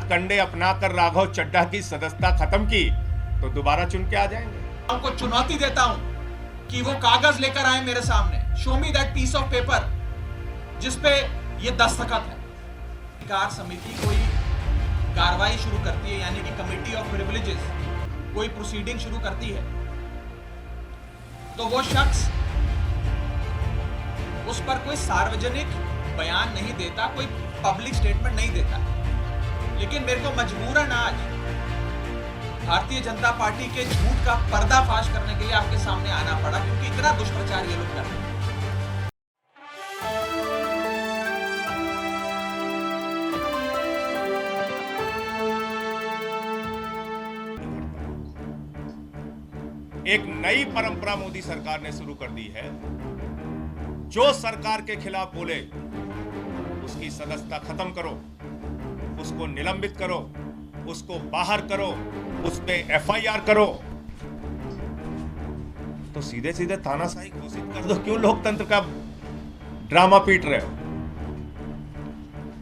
हथकंडे अपनाकर राघव चड्ढा की सदस्यता खत्म की तो दोबारा चुन के आ जाएंगे। आपको चुनौती देता हूं कि वो कागज लेकर आए मेरे सामने, show me that piece of paper जिसपे ये दस्तखत है। अधिकार समिति कोई कार्रवाई शुरू करती है, यानी कि कमिटी ऑफ प्रिविलेजेस कोई प्रोसीडिंग शुरू करती है, तो वो शख्स उस पर कोई सार्वजनिक बयान नहीं देता, कोई पब्लिक स्टेटमेंट नहीं देता। लेकिन मेरे को मजबूरन आज भारतीय जनता पार्टी के झूठ का पर्दाफाश करने के लिए आपके सामने आना पड़ा, क्योंकि इतना दुष्प्रचार ये लोग कर रहे हैं। एक नई परंपरा मोदी सरकार ने शुरू कर दी है। जो सरकार के खिलाफ बोले उसकी सदस्यता खत्म करो, उसको निलंबित करो, उसको बाहर करो, उस पे एफआईआर करो। तो सीधे सीधे तानाशाही घोषित कर दो। क्यों लोकतंत्र का ड्रामा पीट रहे हो?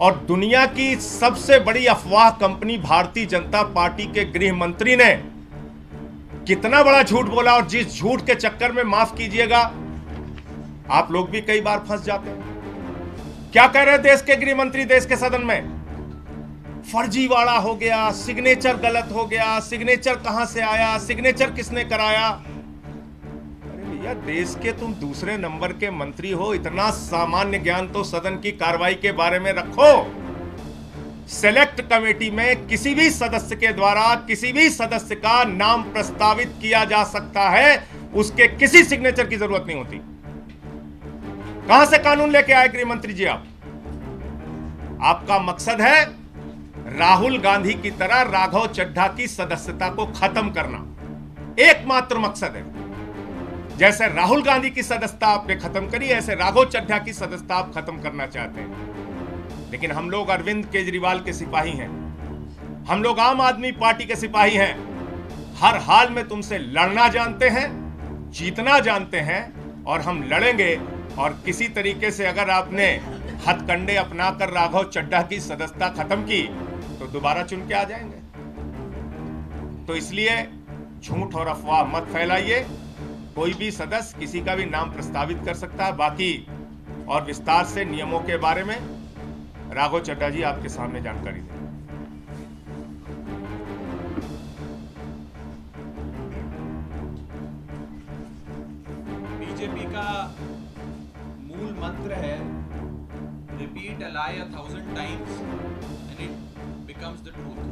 और दुनिया की सबसे बड़ी अफवाह कंपनी भारतीय जनता पार्टी के गृह मंत्री ने कितना बड़ा झूठ बोला, और जिस झूठ के चक्कर में, माफ कीजिएगा, आप लोग भी कई बार फंस जाते हैं। क्या कह रहे देश के गृह मंत्री देश के सदन में? फर्जीवाड़ा हो गया, सिग्नेचर गलत हो गया, सिग्नेचर कहां से आया, सिग्नेचर किसने कराया? अरे भैया, देश के तुम दूसरे नंबर के मंत्री हो, इतना सामान्य ज्ञान तो सदन की कार्रवाई के बारे में रखो। सेलेक्ट कमेटी में किसी भी सदस्य के द्वारा किसी भी सदस्य का नाम प्रस्तावित किया जा सकता है, उसके किसी सिग्नेचर की जरूरत नहीं होती। कहां से कानून लेके आए गृह मंत्री जी आप? आपका मकसद है राहुल गांधी की तरह राघव चड्ढा की सदस्यता को खत्म करना, एकमात्र मकसद है। जैसे राहुल गांधी की सदस्यता आपने खत्म करी, ऐसे राघव चड्ढा की सदस्यता आप खत्म करना चाहते हैं। लेकिन हम लोग अरविंद केजरीवाल के सिपाही हैं, हम लोग आम आदमी पार्टी के सिपाही हैं। हर हाल में तुमसे लड़ना जानते हैं, जीतना जानते हैं, और हम लड़ेंगे। और किसी तरीके से अगर आपने हथकंडे अपनाकर राघव चड्ढा की सदस्यता खत्म की तो दोबारा चुन के आ जाएंगे। तो इसलिए झूठ और अफवाह मत फैलाइए। कोई भी सदस्य किसी का भी नाम प्रस्तावित कर सकता है। बाकी और विस्तार से नियमों के बारे में राघव चड्ढा जी आपके सामने जानकारी दें। बीजेपी का मूल मंत्र है, repeat a lie 1000 times and it becomes the truth।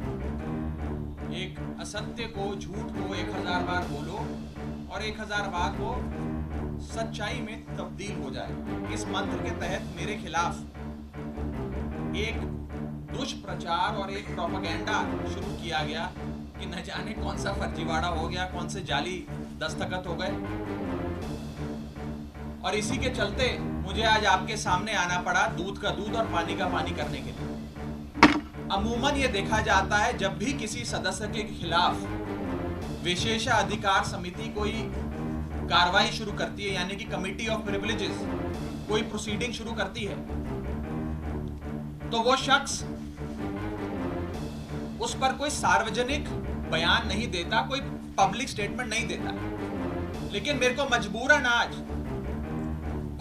एक असत्य को, झूठ को 1000 बार बोलो और 1000 बार वो सच्चाई में तब्दील हो जाए। इस मंत्र के तहत मेरे खिलाफ एक दुष्प्रचार और एक प्रोपेगेंडा शुरू किया गया कि न जाने कौन सा फर्जीवाड़ा हो गया, कौन से जाली दस्तखत हो गए, और इसी के चलते मुझे आज आपके सामने आना पड़ा दूध का दूध और पानी का पानी करने के लिए। अमूमन ये देखा जाता है जब भी किसी सदस्य के खिलाफ विशेषाधिकार समिति कोई कार्रवाई शुरू करती है, यानी कि कमिटी ऑफ प्रिविलेजेस कोई प्रोसीडिंग शुरू करती है, तो वो शख्स उस पर कोई सार्वजनिक बयान नहीं देता, कोई पब्लिक स्टेटमेंट नहीं देता। लेकिन मेरे को मजबूरन आज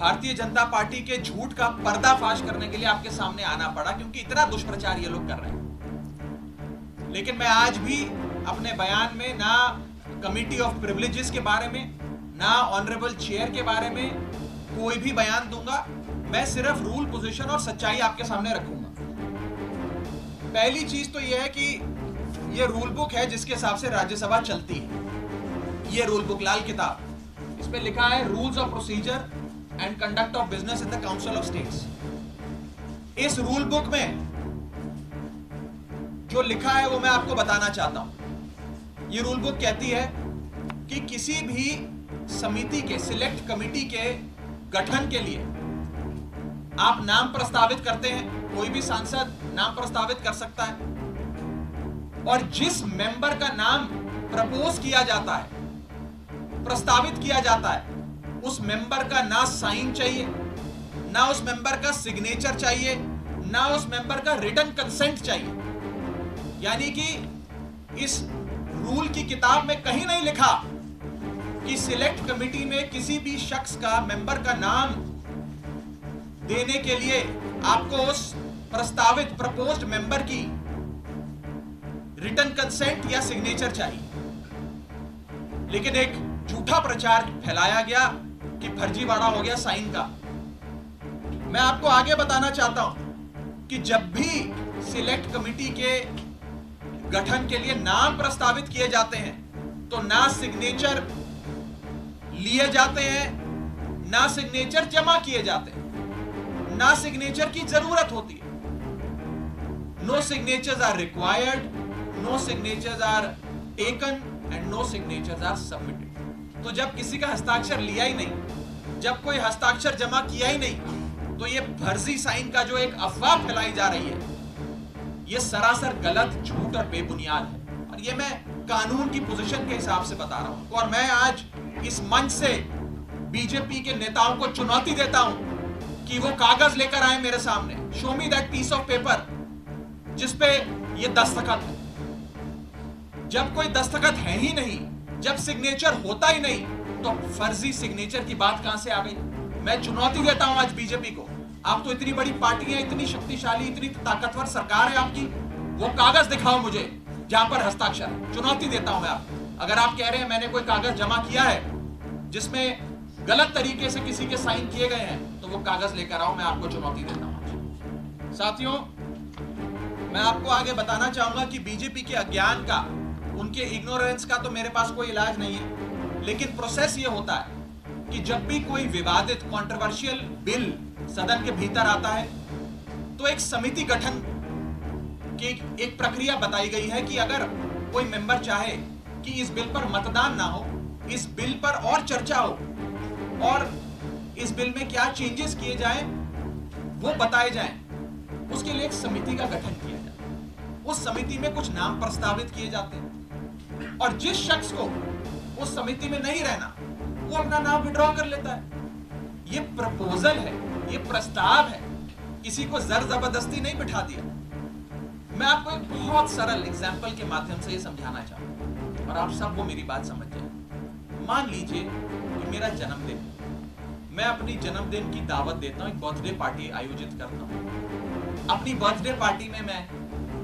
भारतीय जनता पार्टी के झूठ का पर्दाफाश करने के लिए आपके सामने आना पड़ा, क्योंकि इतना दुष्प्रचार ये लोग कर रहे हैं। लेकिन मैं आज भी अपने बयान में ना कमिटी ऑफ प्रिविलेजेस के बारे में, ना ऑनरेबल चेयर के बारे में कोई भी बयान दूंगा। मैं सिर्फ रूल, पोजीशन और सच्चाई आपके सामने रखूंगा। पहली चीज तो यह है कि यह रूल बुक है जिसके हिसाब से राज्यसभा चलती है। यह रूल बुक, लाल किताब, इस पे लिखा है rules of procedure and conduct of business in the council of states. इस रूल बुक में जो लिखा है वो मैं आपको बताना चाहता हूं। ये रूल बुक कहती है कि किसी भी समिति के, सिलेक्ट कमिटी के गठन के लिए आप नाम प्रस्तावित करते हैं, कोई भी सांसद नाम प्रस्तावित कर सकता है, और जिस मेंबर का नाम प्रपोज किया जाता है, प्रस्तावित किया जाता है, उस मेंबर का ना साइन चाहिए, ना उस मेंबर का सिग्नेचर चाहिए, ना उस मेंबर का रिटन कंसेंट चाहिए। यानी कि इस रूल की किताब में कहीं नहीं लिखा कि सिलेक्ट कमेटी में किसी भी शख्स का, मेंबर का नाम देने के लिए आपको उस प्रस्तावित प्रपोज्ड मेंबर की रिटन कंसेंट या सिग्नेचर चाहिए। लेकिन एक झूठा प्रचार फैलाया गया कि फर्जीवाड़ा हो गया साइन का। मैं आपको आगे बताना चाहता हूं कि जब भी सिलेक्ट कमेटी के गठन के लिए नाम प्रस्तावित किए जाते हैं तो ना सिग्नेचर लिए जाते हैं, ना सिग्नेचर जमा किए जाते हैं, ना सिग्नेचर की जरूरत होती है। No signatures are required, no signatures are taken and no signatures are submitted. तो जब किसी का हस्ताक्षर लिया ही नहीं, जब कोई हस्ताक्षर जमा किया ही नहीं, तो ये फर्जी साइन का जो एक अफवाह फैलाई जा रही है, ये सरासर गलत, झूठ और बेबुनियाद है। और ये मैं कानून की पोजीशन के हिसाब से बता रहा हूं। और मैं आज इस मंच से बीजेपी के नेताओं को चुनौती देता हूं कि वो कागज लेकर आए मेरे सामने, show me that piece of paper जिसपे ये दस्तखत है। जब कोई दस्तखत है ही नहीं, जब सिग्नेचर होता ही नहीं, तो फर्जी सिग्नेचर की बात कहां से आ गई? मैं चुनौती देता हूं आज बीजेपी को। आप तो इतनी बड़ी पार्टी है, इतनी शक्तिशाली, इतनी ताकतवर सरकार है आपकी, वो कागज दिखाओ मुझे जहां पर हस्ताक्षर। चुनौती देता हूं मैं आपको। अगर आप कह रहे हैं मैंने कोई कागज जमा किया है जिसमें गलत तरीके से किसी के साइन किए गए हैं, तो वो कागज लेकर आओ, मैं आपको चुनौती देता हूं। साथियों, मैं आपको आगे बताना चाहूंगा कि बीजेपी के अज्ञान का, उनके इग्नोरेंस का तो मेरे पास कोई इलाज नहीं है। लेकिन प्रोसेस ये होता है कि जब भी कोई विवादित, कंट्रोवर्शियल बिल सदन के भीतर आता है तो एक समिति गठन की एक प्रक्रिया बताई गई है कि अगर कोई मेंबर चाहे कि इस बिल पर मतदान ना हो, इस बिल पर और चर्चा हो और इस बिल में क्या चेंजेस किए जाएं वो बताए जाएं, उसके लिए एक समिति का गठन किया जाता है। उस समिति में कुछ नाम प्रस्तावित किए जाते हैं और जिस शख्स को उस समिति में नहीं रहना, वो अपना नाम विड्रॉ कर लेता है। ये प्रपोजल है, ये प्रस्ताव है, किसी को जर जबरदस्ती नहीं बिठा दिया। मैं आपको एक बहुत सरल एग्जाम्पल के माध्यम से ये समझाना चाहूंगा और आप सब वो मेरी बात समझ जाए। मान लीजिए कि मेरा जन्मदिन, मैं अपनी जन्मदिन की दावत देता हूं, एक बर्थडे पार्टी आयोजित करता हूं। अपनी बर्थडे पार्टी में मैं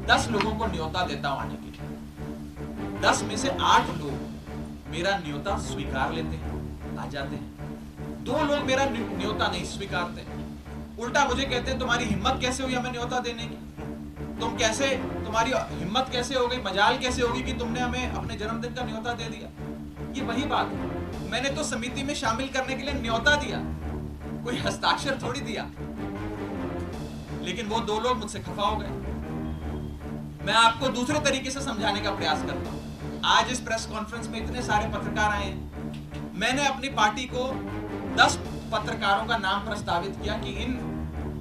10 लोगों को न्योता देता हूं आने के लिए। 10 में से 8 लोग मेरा न्योता स्वीकार लेते हैं, आ जाते हैं। 2 लोग मेरा न्योता नहीं स्वीकारते, उल्टा मुझे कहते हैं तुम्हारी हिम्मत कैसे हुई हमें न्योता देने की, तुम्हारी हिम्मत कैसे हो गई, मजाल कैसे होगी कि तुमने हमें अपने जन्मदिन का न्योता दे दिया। ये वही बात है, मैंने तो समिति में शामिल करने के लिए न्योता दिया, कोई हस्ताक्षर थोड़ी दिया। लेकिन वो 2 लोग मुझसे खफा हो गए। मैं आपको दूसरे तरीके से समझाने का प्रयास करता हूं। आज इस प्रेस कॉन्फ्रेंस में इतने सारे पत्रकार आए हैं, मैंने अपनी पार्टी को 10 पत्रकारों का नाम प्रस्तावित किया कि इन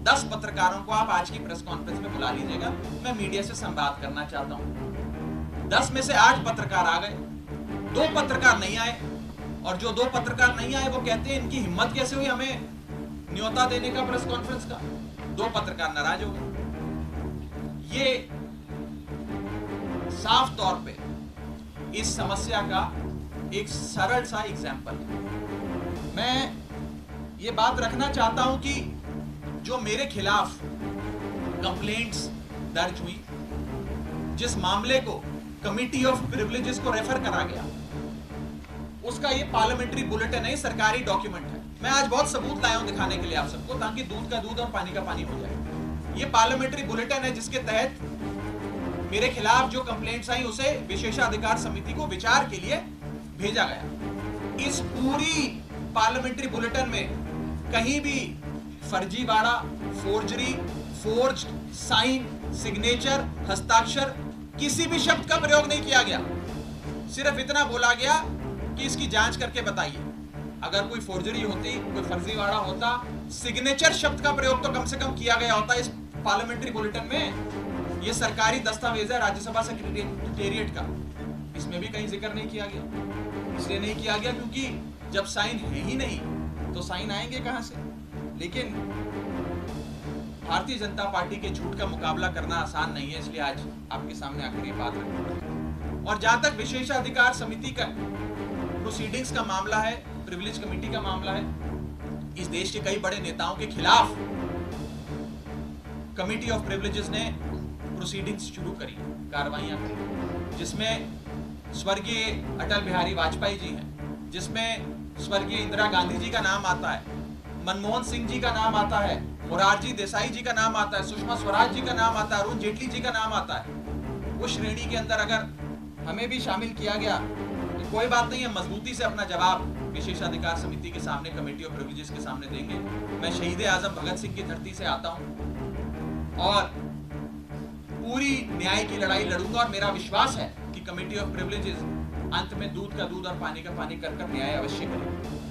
10 पत्रकारों को आप आज की प्रेस कॉन्फ्रेंस में बुला लीजिएगा, मैं मीडिया से संवाद करना चाहता हूं। 10 में से 8 पत्रकार आ गए, 2 पत्रकार नहीं आए, और जो 2 पत्रकार नहीं आए वो कहते हैं इनकी हिम्मत कैसे हुई हमें न्योता देने का प्रेस कॉन्फ्रेंस का। 2 पत्रकार नाराज हो गए। ये साफ तौर पे इस समस्या का एक सरल सा एग्जाम्पल है। मैं ये बात रखना चाहता हूं कि जो मेरे खिलाफ कंप्लेंट्स दर्ज हुई, जिस मामले को कमिटी ऑफ प्रिविलेजेस को रेफर करा गया, उसका ये पार्लियामेंट्री बुलेटिन है, सरकारी डॉक्यूमेंट है। मैं आज बहुत सबूत लाया हूं दिखाने के लिए आप सबको, ताकि दूध का दूध और पानी का पानी हो जाए। ये पार्लियामेंट्री बुलेटिन है जिसके तहत मेरे खिलाफ जो कंप्लेंट्स आई उसे विशेषाधिकार समिति को विचार के लिए भेजा गया। इस पूरी पार्लियामेंट्री बुलेटिन में कहीं भी फर्जीवाड़ा, फोर्जरी, फोर्ज्ड साइन, सिग्नेचर, हस्ताक्षर, किसी भी शब्द का प्रयोग नहीं किया गया। सिर्फ इतना बोला गया कि इसकी जांच करके बताइए। अगर कोई फोर्जरी होती, कोई फर्जीवाड़ा होता, सिग्नेचर शब्द का प्रयोग तो कम से कम किया गया होता इस पार्लियामेंट्री बुलेटिन में। ये सरकारी दस्तावेज है राज्यसभा सेक्रेटेरिएट का, इसमें भी कहीं जिक्र नहीं किया गया। इसलिए नहीं किया गया क्योंकि जब साइन है ही नहीं तो साइन आएंगे कहां से। लेकिन भारतीय जनता पार्टी के झूठ का मुकाबला करना आसान नहीं है, इसलिए आज आपके सामने आकर ये बात रखी। और जहां तक विशेषाधिकार समिति का प्रोसीडिंग्स का मामला है, प्रिविलेज कमेटी का मामला है, इस देश के कई बड़े नेताओं के खिलाफ कमिटी ऑफ प्रिविलेजेस ने प्रोसीडिंग्स शुरू करी, कार्रवाइयां करी, जिसमें स्वर्गीय अटल बिहारी वाजपेयी जी हैं, जिसमें स्वर्गीय इंदिरा गांधी जी का नाम आता है, मनमोहन सिंह जी का नाम आता है, मोरारजी देसाई जी का नाम आता है, सुषमा स्वराज जी का नाम आता है, अरुण जेटली जी का नाम आता है। वो श्रेणी के अंदर अगर हमें भी शामिल किया गया तो कोई बात नहीं है, मजबूती से अपना जवाब विशेषाधिकार समिति के सामने, कमेटी ऑफ प्रिविलेजेस के सामने देंगे। मैं शहीद आजम भगत सिंह की धरती से आता हूं और पूरी न्याय की लड़ाई लड़ूंगा, और मेरा विश्वास है कि कमेटी ऑफ प्रिविलेजेस अंत में दूध का दूध और पानी का पानी कर न्याय अवश्य करेगी।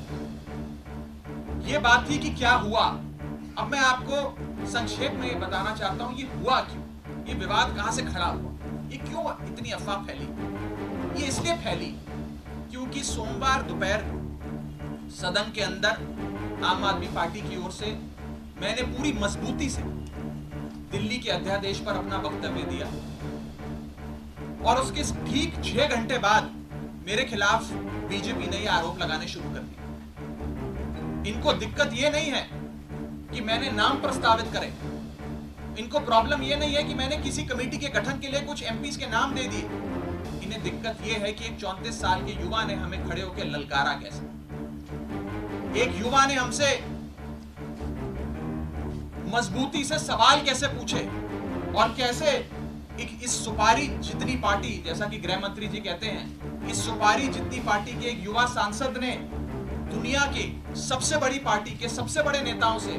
ये बात थी कि क्या हुआ। अब मैं आपको संक्षेप में बताना चाहता हूं ये हुआ क्यों, ये विवाद कहां से खड़ा हुआ, ये क्यों इतनी अफवाह फैली। ये इसलिए फैली क्योंकि सोमवार दोपहर सदन के अंदर आम आदमी पार्टी की ओर से मैंने पूरी मजबूती से दिल्ली के अध्यादेश पर अपना वक्तव्य दिया, और उसके ठीक 6 घंटे बाद मेरे खिलाफ बीजेपी ने यह आरोप लगाने शुरू कर दिए। इनको दिक्कत यह नहीं है कि मैंने नाम प्रस्तावित करे, इनको प्रॉब्लम यह नहीं है कि मैंने किसी कमेटी के गठन के लिए कुछ एमपीज के नाम दे दिए। इन्हें दिक्कत यह है कि एक 34 साल के युवा ने हमें खड़े होकर ललकारा कैसे, एक युवा ने हमसे मजबूती से सवाल कैसे पूछे, और कैसे इस सुपारी जितनी पार्टी, जैसा कि गृह मंत्री जी कहते हैं, इस सुपारी जितनी पार्टी के एक युवा सांसद ने दुनिया की सबसे बड़ी पार्टी के सबसे बड़े नेताओं से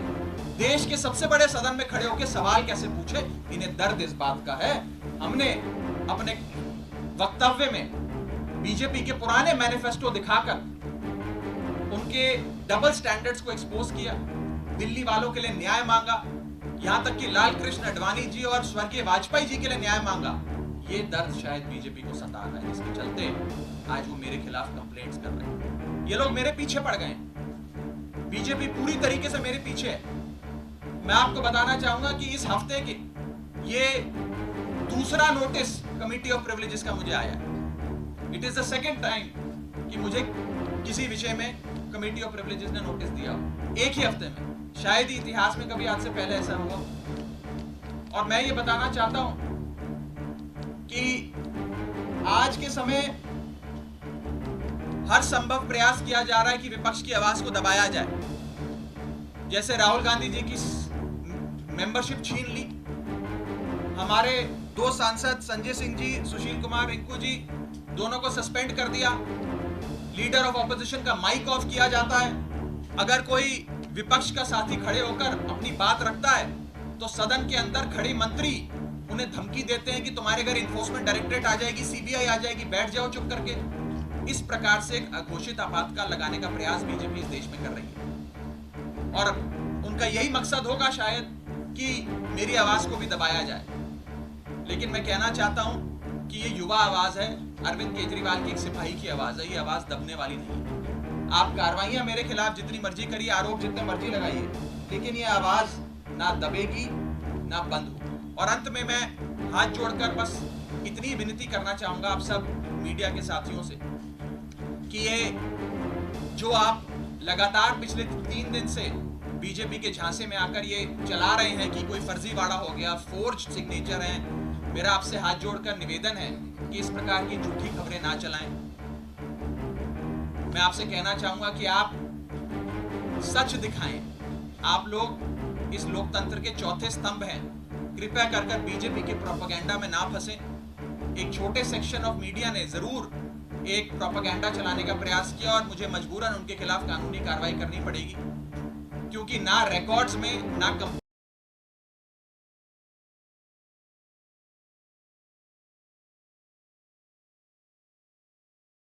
देश के सबसे बड़े सदन में खड़े होकर सवाल कैसे पूछे। इन्हें दर्द इस बात का है। हमने अपने वक्तव्य में बीजेपी के पुराने मैनिफेस्टो दिखाकर उनके डबल स्टैंडर्ड्स को एक्सपोज किया, दिल्ली वालों के लिए न्याय मांगा, यहां तक कि लाल कृष्ण अडवाणी जी और स्वर्गीय वाजपेयी जी के लिए न्याय मांगा। ये दर्द शायद बीजेपी को सता रहा है, जिसके चलते आज वो मेरे खिलाफ कंप्लेंट्स कर रहे हैं। ये लोग मेरे पीछे पड़ गए, बीजेपी पूरी तरीके से मेरे पीछे है। मैं आपको बताना चाहूंगा कि इस हफ्ते के ये दूसरा नोटिस कमेटी ऑफ प्रिविलेजेस का मुझे आया है। It is the second time कि मुझे किसी विषय में कमेटी ऑफ प्रिविलेजेस ने नोटिस दिया एक ही हफ्ते में। शायद ही इतिहास में कभी आज से पहले ऐसा हुआ। और मैं ये बताना चाहता हूं कि आज के समय हर संभव प्रयास किया जा रहा है कि विपक्ष की आवाज को दबाया जाए। जैसे राहुल गांधी जी की मेंबरशिप छीन ली, हमारे 2 सांसद संजय सिंह जी, सुशील कुमार रिंकू जी, दोनों को सस्पेंड कर दिया, लीडर ऑफ ऑपोजिशन का माइक ऑफ किया जाता है। अगर कोई विपक्ष का साथी खड़े होकर अपनी बात रखता है तो सदन के अंदर खड़े मंत्री उन्हें धमकी देते हैं कि तुम्हारे घर इन्फोर्समेंट डायरेक्टरेट आ जाएगी, सीबीआई आ जाएगी, बैठ जाओ चुप करके। इस प्रकार से एक अघोषित आपातकाल लगाने का प्रयास बीजेपी इस देश में कर रही है, और उनका यही मकसद होगा शायद कि मेरी आवाज को भी दबाया जाए। लेकिन मैं कहना चाहता हूं कि ये युवा आवाज है, अरविंद केजरीवाल की एक सिपाही की आवाज है, ये आवाज दबने वाली नहीं है। आप कार्रवाइयां मेरे खिलाफ जितनी मर्जी करिए, आरोप जितने मर्जी लगाइए, लेकिन ये आवाज ना दबेगी ना बंद होगी। और अंत में मैं हाथ जोड़कर बस इतनी विनती करना चाहूंगा आप सब मीडिया के साथियों से कि ये जो आप लगातार पिछले 3 दिन से बीजेपी के झांसे में आकर ये चला रहे हैं कि कोई फर्जीवाड़ा हो गया, फोर्ज सिग्नेचर हैं, मेरा आपसे हाथ जोड़कर निवेदन है कि इस प्रकार की झूठी खबरें ना चलाएं। मैं आपसे कहना चाहूंगा कि आप सच दिखाएं। आप लोग इस लोकतंत्र के चौथे स्तंभ हैं। कृपया कर बीजेपी के प्रोपेगेंडा में ना फंसे। एक छोटे सेक्शन ऑफ मीडिया ने जरूर एक प्रोपेगेंडा चलाने का प्रयास किया और मुझे मजबूरन उनके खिलाफ कानूनी कार्रवाई करनी पड़ेगी, क्योंकि ना रिकॉर्ड्स में ना